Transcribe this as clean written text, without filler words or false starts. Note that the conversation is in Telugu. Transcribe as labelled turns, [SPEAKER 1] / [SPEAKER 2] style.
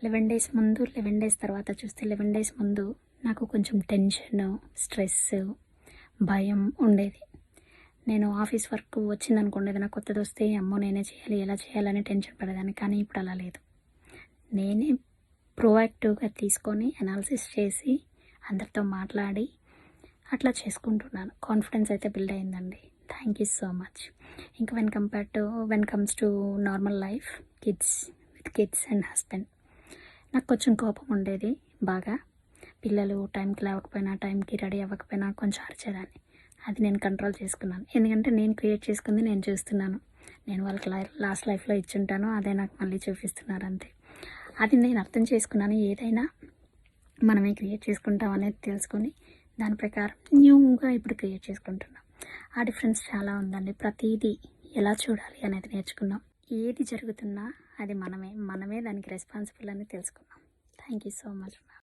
[SPEAKER 1] 11 డేస్ ముందు, 11 డేస్ తర్వాత చూస్తే 11 డేస్ ముందు నాకు కొంచెం టెన్షన్, స్ట్రెస్, భయం ఉండేది. నేను ఆఫీస్ వర్క్ వచ్చిందనుకోండి, ఏదైనా కొత్తదొస్తే అమ్మో! నేనే చేయాలి, ఎలా చేయాలని టెన్షన్ పడేదాన్ని. కానీ ఇప్పుడు అలా లేదు. నేనే ప్రోయాక్టివ్‌గా తీసుకొని అనాలిసిస్ చేసి అందరితో మాట్లాడి అట్లా చేసుకుంటున్నాను. కాన్ఫిడెన్స్ అయితే బిల్డ్ అయిందండి. Thank you so much. ఇంకా when comes to normal life, kids and husband, నాకు కొంచెం కోపం ఉండేది బాగా. పిల్లలు టైంకి లేవకపోయినా, టైంకి రెడీ అవ్వకపోయినా కొంచెం అరిచేదాన్ని. అది నేను కంట్రోల్ చేసుకున్నాను. ఎందుకంటే నేను క్రియేట్ చేసుకుంది నేను చూస్తున్నాను. నేను వాళ్ళకి లాస్ట్ లైఫ్‌లో ఇచ్చుంటాను. అదే నాకు మళ్ళీ చూపిస్తున్నారు అంతే. అది నేను అర్థం చేసుకున్నాను. ఏదైనా మనమే క్రియేట్ చేసుకుంటాం అనేది తెలుసుకొని దాని ప్రకారం న్యూగా ఇప్పుడు క్రియేట్ చేసుకుంటున్నాం. ఆ డిఫరెన్స్ చాలా ఉందండి. ప్రతీదీ ఎలా చూడాలి అనేది నేర్చుకున్నాం. ఏది జరుగుతున్నా అది మనమే దానికి రెస్పాన్సిబుల్ అని తెలుసుకున్నాం. Thank you so much.